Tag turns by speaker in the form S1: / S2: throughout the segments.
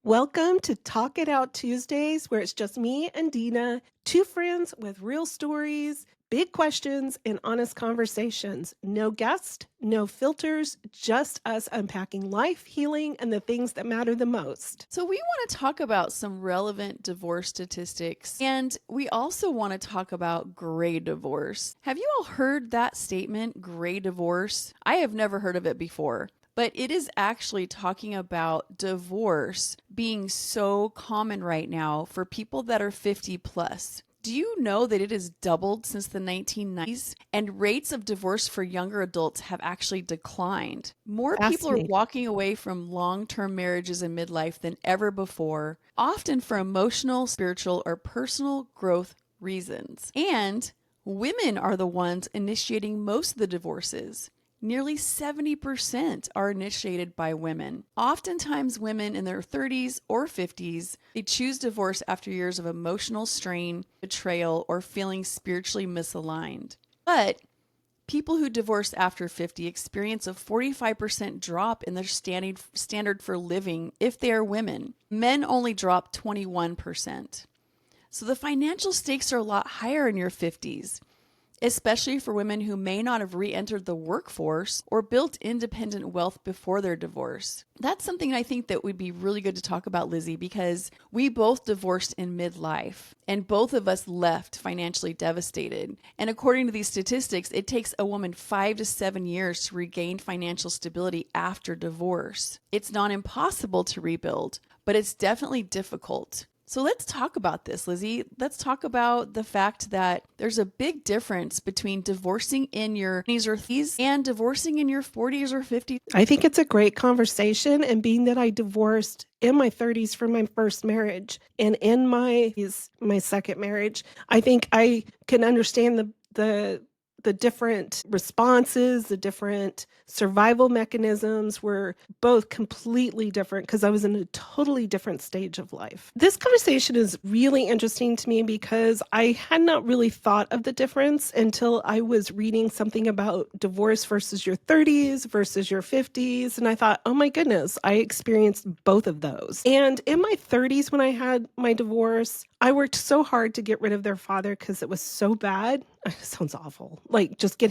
S1: Welcome to Talk It Out Tuesdays, where it's just me and Deana, two friends with real stories, big questions, and honest conversations. No guests, no filters, just us unpacking life, healing, and the things that matter the most.
S2: So, we want to talk about some relevant divorce statistics, and we also want to talk about gray divorce. Have you all heard that statement, gray divorce? I have never heard of it before. But it is actually talking about divorce being so common right now for people that are 50 plus. Do you know that it has doubled since the 1990s? And rates of divorce for younger adults have actually declined. More people are
S1: Fascinating.
S2: walking away from long term marriages in midlife than ever before, often for emotional, spiritual, or personal growth reasons. And women are the ones initiating most of the divorces. Nearly 70% are initiated by women. Oftentimes, women in their 30s or 50s, they choose divorce after years of emotional strain, betrayal, or feeling spiritually misaligned. But people who divorce after 50 experience a 45% drop in their standard for living if they are women. Men only drop 21%. So the financial stakes are a lot higher in your 50s, especially for women who may not have re-entered the workforce or built independent wealth before their divorce. That's something I think that would be really good to talk about, Lizzie, because we both divorced in midlife and both of us left financially devastated. And according to these statistics, it takes a woman 5 to 7 years to regain financial stability after divorce. It's not impossible to rebuild, but it's definitely difficult. So let's talk about this, Lizzie. Let's talk about the fact that there's a big difference between divorcing in your 20s or 30s and divorcing in your 40s or 50s.
S1: I think it's a great conversation. And being that I divorced in my 30s from my first marriage and in my second marriage, I think I can understand the different responses, the different survival mechanisms were both completely different because I was in a totally different stage of life. This conversation is really interesting to me because I had not really thought of the difference until I was reading something about divorce versus your 30s versus your 50s. And I thought, oh my goodness, I experienced both of those. And in my 30s, when I had my divorce, I worked so hard to get rid of their father because it was so bad. It sounds awful. Like, just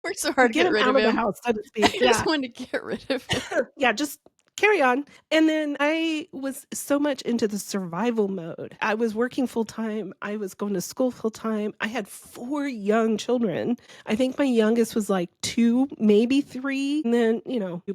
S2: Worked so hard to
S1: get
S2: get
S1: him
S2: rid
S1: out
S2: of
S1: of the
S2: him.
S1: house, so to
S2: I
S1: speak.
S2: just
S1: Yeah.
S2: wanted to get rid of him.
S1: Yeah, just carry on. And then I was so much into the survival mode. I was working full time. I was going to school full time. I had 4 young children. I think my youngest was like 2, maybe 3. And then,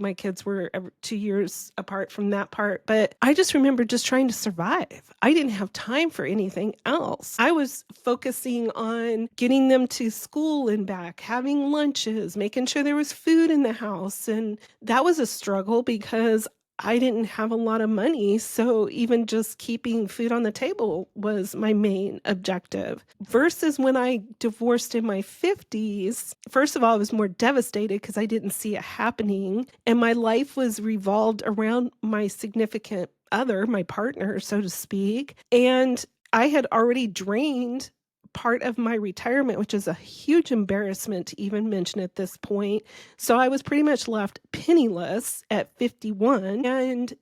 S1: my kids were 2 years apart from that part. But I just remember just trying to survive. I didn't have time for anything else. I was focusing on getting them to school and back, having lunches, making sure there was food in the house. And that was a struggle because I didn't have a lot of money, so even just keeping food on the table was my main objective. Versus when I divorced in my 50s, first of all, I was more devastated because I didn't see it happening, and my life was revolved around my significant other, my partner, so to speak, and I had already drained part of my retirement, which is a huge embarrassment to even mention at this point. So I was pretty much left penniless at 51, and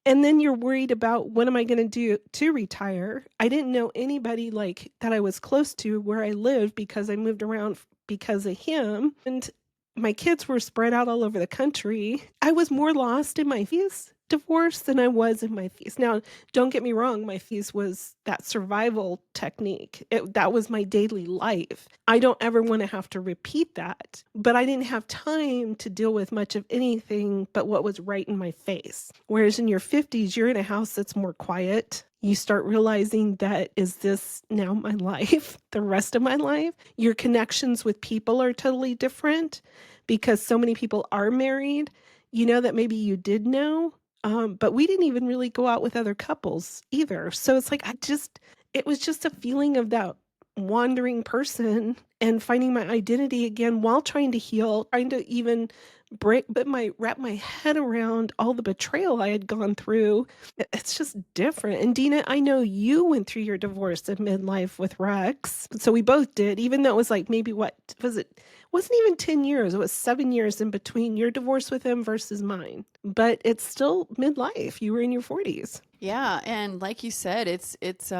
S1: then you're worried about what am I gonna do to retire? I didn't know anybody, like, that I was close to where I lived because I moved around because of him, and my kids were spread out all over the country. I was more lost in my fees divorce than I was in my fees. Now, don't get me wrong, my fees was that survival technique. That was my daily life. I don't ever wanna have to repeat that, but I didn't have time to deal with much of anything but what was right in my face. Whereas in your 50s, you're in a house that's more quiet. You start realizing that, is this now my life, the rest of my life? Your connections with people are totally different because so many people are married, that maybe you did know, but we didn't even really go out with other couples either. So it's like it was just a feeling of that wandering person and finding my identity again while trying to heal, trying to even wrap my head around all the betrayal I had gone through. It's just different. And Dina, I know you went through your divorce in midlife with Rex. So we both did, even though it was like maybe what was it? wasn't even 10 years, it was 7 years in between your divorce with him versus mine, but it's still midlife, you were in your 40s.
S2: Yeah, and like you said, it's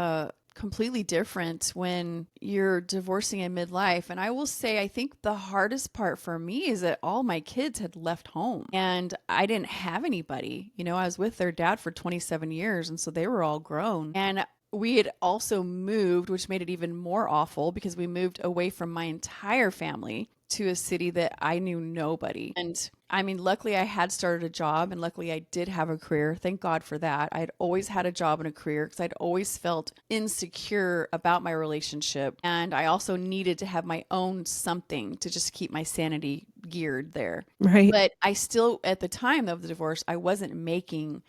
S2: completely different when you're divorcing in midlife. And I will say, I think the hardest part for me is that all my kids had left home and I didn't have anybody. You know, I was with their dad for 27 years, and so they were all grown. And we had also moved, which made it even more awful because we moved away from my entire family to a city that I knew nobody. And I mean, luckily I had started a job and luckily I did have a career. Thank God for that. I'd always had a job and a career because I'd always felt insecure about my relationship. And I also needed to have my own something to just keep my sanity geared there.
S1: Right.
S2: But I still, at the time of the divorce, I wasn't making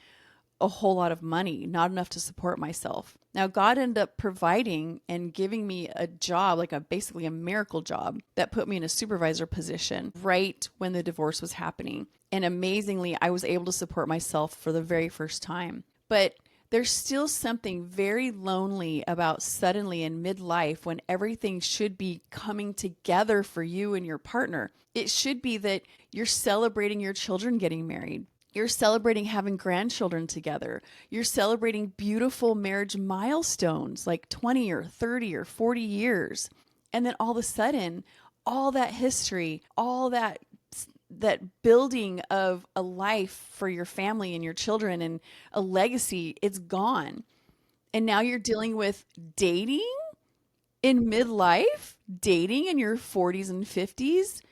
S2: a whole lot of money, not enough to support myself. Now, God ended up providing and giving me a job, like a basically a miracle job that put me in a supervisor position right when the divorce was happening. And amazingly, I was able to support myself for the very first time. But there's still something very lonely about suddenly in midlife when everything should be coming together for you and your partner. It should be that you're celebrating your children getting married. You're celebrating having grandchildren together. You're celebrating beautiful marriage milestones like 20 or 30 or 40 years. And then all of a sudden, all that history, all that building of a life for your family and your children and a legacy, it's gone. And now you're dealing with dating in midlife, dating in your 40s and 50s.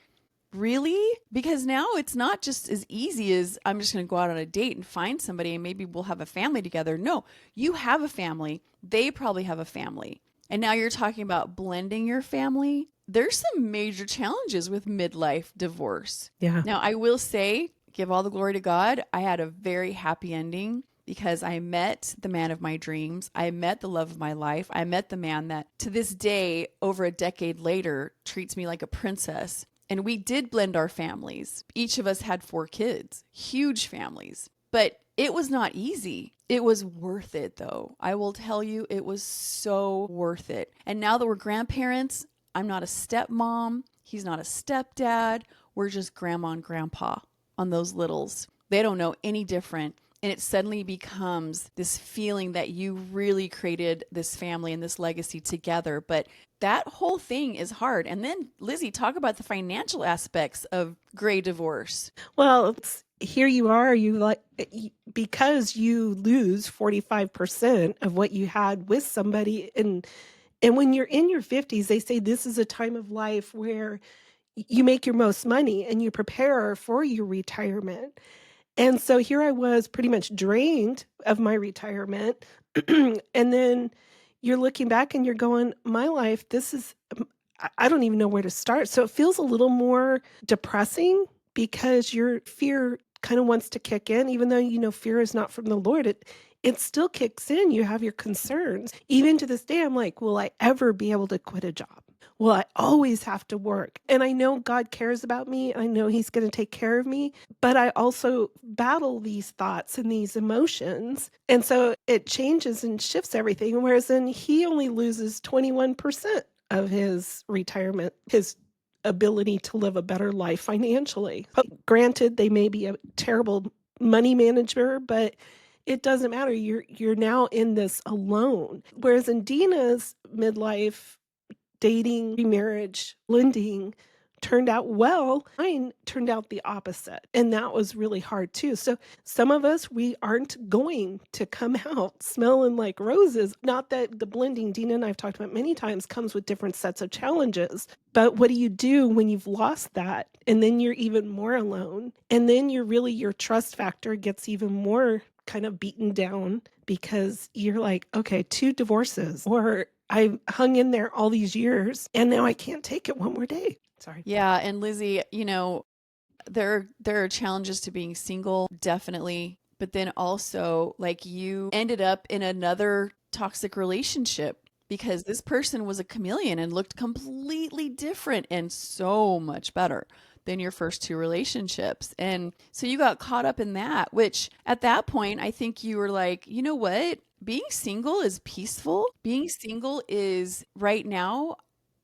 S2: Really? Because now it's not just as easy as I'm just going to go out on a date and find somebody and maybe we'll have a family together. No, you have a family. They probably have a family. And now you're talking about blending your family. There's some major challenges with midlife divorce.
S1: Yeah.
S2: Now, I will say, give all the glory to God. I had a very happy ending because I met the man of my dreams. I met the love of my life. I met the man that to this day, over a decade later, treats me like a princess. And we did blend our families. Each of us had 4 kids, huge families. But it was not easy. It was worth it, though. I will tell you, it was so worth it. And now that we're grandparents, I'm not a stepmom. He's not a stepdad. We're just grandma and grandpa on those littles. They don't know any different. And it suddenly becomes this feeling that you really created this family and this legacy together. But that whole thing is hard. And then, Lizzie, talk about the financial aspects of gray divorce.
S1: Well, here you are, you like, because you lose 45% of what you had with somebody. And when you're in your 50s, they say this is a time of life where you make your most money and you prepare for your retirement. And so here I was pretty much drained of my retirement. And then you're looking back and you're going, my life, this is, I don't even know where to start. So it feels a little more depressing because your fear kind of wants to kick in, even though you know fear is not from the Lord. It still kicks in. You have your concerns. Even to this day, I'm like, will I ever be able to quit a job? Will I always have to work? And I know God cares about me. I know He's going to take care of me, but I also battle these thoughts and these emotions. And so it changes and shifts everything. Whereas then He only loses 21% of his retirement, his ability to live a better life financially. Granted, they may be a terrible money manager, but it doesn't matter. You're now in this alone. Whereas in Deana's midlife, dating, remarriage, blending turned out well. Mine turned out the opposite. And that was really hard too. So some of us, we aren't going to come out smelling like roses. Not that the blending, Deana and I've talked about many times, comes with different sets of challenges. But what do you do when you've lost that? And then you're even more alone. And then your trust factor gets even more kind of beaten down because you're like, okay, 2 divorces, or I hung in there all these years and now I can't take it one more day. Sorry.
S2: Yeah, and Lizzie, you know, there are challenges to being single, definitely, but then also like you ended up in another toxic relationship because this person was a chameleon and looked completely different and so much better than your first 2 relationships. And so you got caught up in that, which at that point I think you were like, "You know what? Being single is peaceful. Being single is right now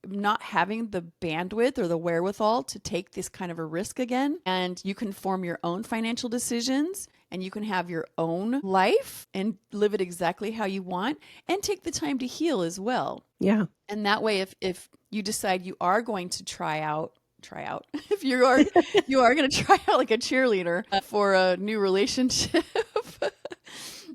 S2: not having the bandwidth or the wherewithal to take this kind of a risk again. And you can form your own financial decisions and you can have your own life and live it exactly how you want and take the time to heal as well.
S1: Yeah.
S2: And that way, if you decide you are going to try out, if you are going to try out like a cheerleader for a new relationship,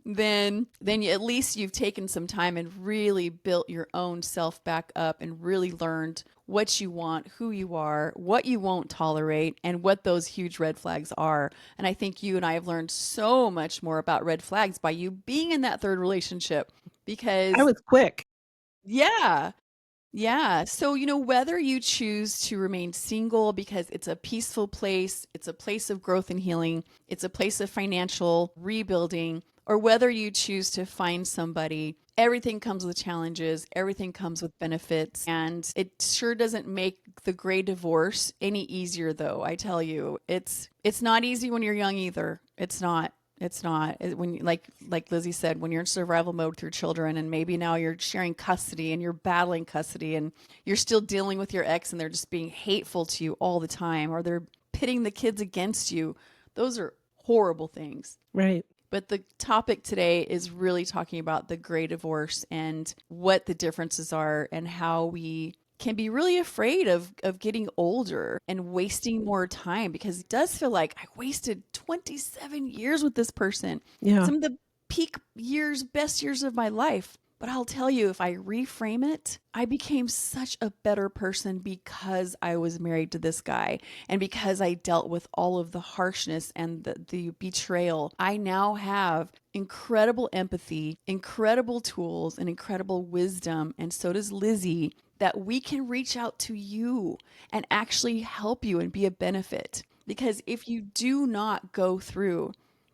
S2: then at least you've taken some time and really built your own self back up and really learned what you want, who you are, what you won't tolerate, and what those huge red flags are. And I think you and I have learned so much more about red flags by you being in that third relationship
S1: I
S2: because
S1: was quick.
S2: yeah. Yeah. So, whether you choose to remain single because it's a peaceful place, it's a place of growth and healing, it's a place of financial rebuilding, or whether you choose to find somebody, everything comes with challenges, everything comes with benefits. And it sure doesn't make the gray divorce any easier, though. I tell you, it's not easy when you're young either. It's not. It's not. When like Lizzie said, when you're in survival mode with your children and maybe now you're sharing custody and you're battling custody and you're still dealing with your ex and they're just being hateful to you all the time or they're pitting the kids against you. Those are horrible things.
S1: Right.
S2: But the topic today is really talking about the gray divorce and what the differences are and how we can be really afraid of getting older and wasting more time because it does feel like I wasted 27 years with this person.
S1: Yeah.
S2: Some of the peak years, best years of my life. But I'll tell you, if I reframe it, I became such a better person because I was married to this guy and because I dealt with all of the harshness and the betrayal. I now have incredible empathy, incredible tools, and incredible wisdom. And so does Lizzie, that we can reach out to you and actually help you and be a benefit. Because if you do not go through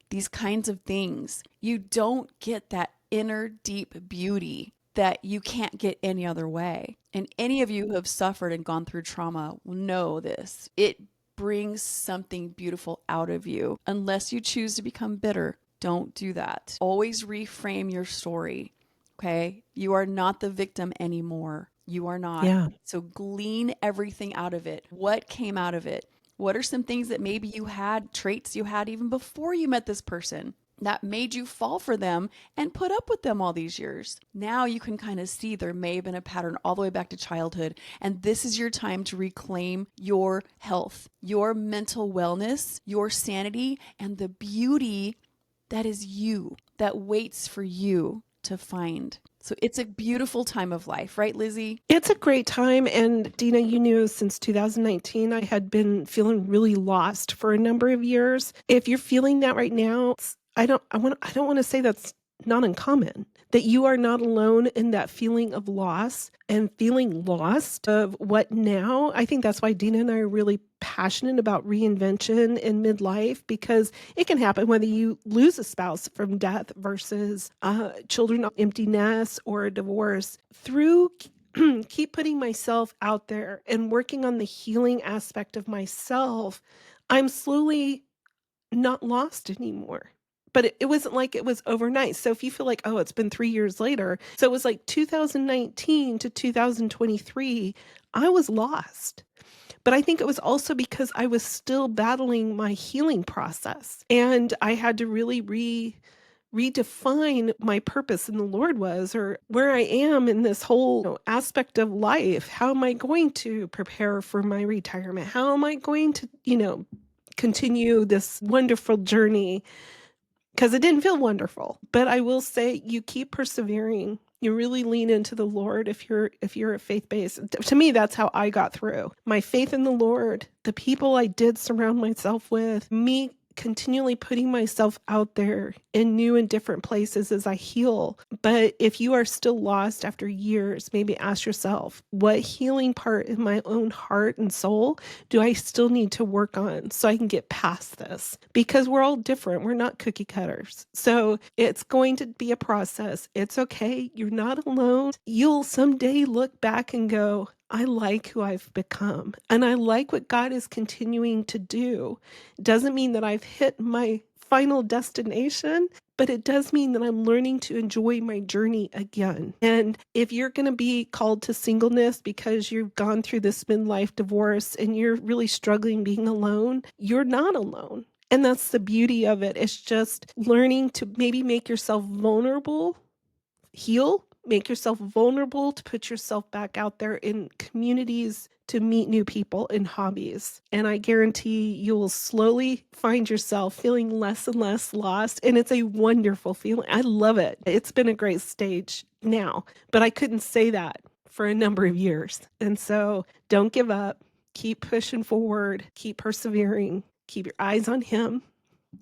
S2: these kinds of things, you don't get that inner deep beauty that you can't get any other way. And any of you who have suffered and gone through trauma will know this. It brings something beautiful out of you. Unless you choose to become bitter, don't do that. Always reframe your story. Okay? You are not the victim anymore. You are not.
S1: Yeah.
S2: So glean everything out of it. What came out of it? What are some things that maybe you had, traits you had even before you met this person that made you fall for them and put up with them all these years? Now you can kind of see there may have been a pattern all the way back to childhood. And this is your time to reclaim your health, your mental wellness, your sanity, and the beauty that is you, that waits for you to find. So it's a beautiful time of life, right, Lizzie?
S1: It's a great time. And Deana, you knew since 2019, I had been feeling really lost for a number of years. If you're feeling that right now, I don't want to say that's not uncommon, that you are not alone in that feeling of loss and feeling lost of what now. I think that's why Deana and I are really passionate about reinvention in midlife, because it can happen whether you lose a spouse from death versus children, empty nest, or a divorce. Through keep putting myself out there and working on the healing aspect of myself, I'm slowly not lost anymore. But it wasn't like it was overnight. So if you feel like, oh, it's been 3 years later. So it was like 2019 to 2023, I was lost. But I think it was also because I was still battling my healing process. And I had to really redefine my purpose in the Lord was, or where I am in this whole aspect of life. How am I going to prepare for my retirement? How am I going to, continue this wonderful journey? Because it didn't feel wonderful. But I will say, you keep persevering. You really lean into the Lord if you're a faith-based. To me, that's how I got through. My faith in the Lord, the people I did surround myself with, me continually putting myself out there in new and different places as I heal. But if you are still lost after years, maybe ask yourself, what healing part in my own heart and soul do I still need to work on so I can get past this? Because we're all different. We're not cookie cutters. So it's going to be a process. It's okay. You're not alone. You'll someday look back and go, I like who I've become, and I like what God is continuing to do. Doesn't mean that I've hit my final destination, but it does mean that I'm learning to enjoy my journey again. And if you're going to be called to singleness because you've gone through this midlife divorce and you're really struggling being alone, you're not alone. And that's the beauty of it. It's just learning to maybe make yourself vulnerable, heal, make yourself vulnerable to put yourself back out there in communities to meet new people in hobbies. And I guarantee you will slowly find yourself feeling less and less lost. And it's a wonderful feeling. I love it. It's been a great stage now, but I couldn't say that for a number of years. And so don't give up. Keep pushing forward. Keep persevering. Keep your eyes on him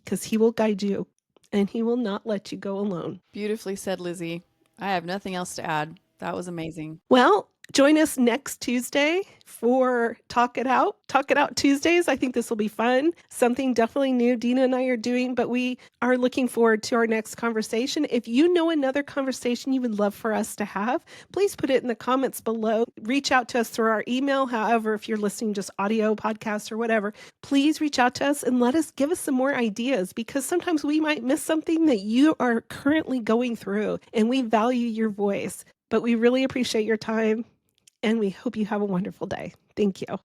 S1: because he will guide you and he will not let you go alone.
S2: Beautifully said, Lizzie. I have nothing else to add. That was amazing.
S1: Well, join us next Tuesday for Talk It Out. Talk It Out Tuesdays. I think this will be fun. Something definitely new Deana and I are doing, but we are looking forward to our next conversation. If you know another conversation you would love for us to have, please put it in the comments below. Reach out to us through our email. However, if you're listening just audio, podcast, or whatever, please reach out to us and give us some more ideas because sometimes we might miss something that you are currently going through and we value your voice. But we really appreciate your time and we hope you have a wonderful day. Thank you.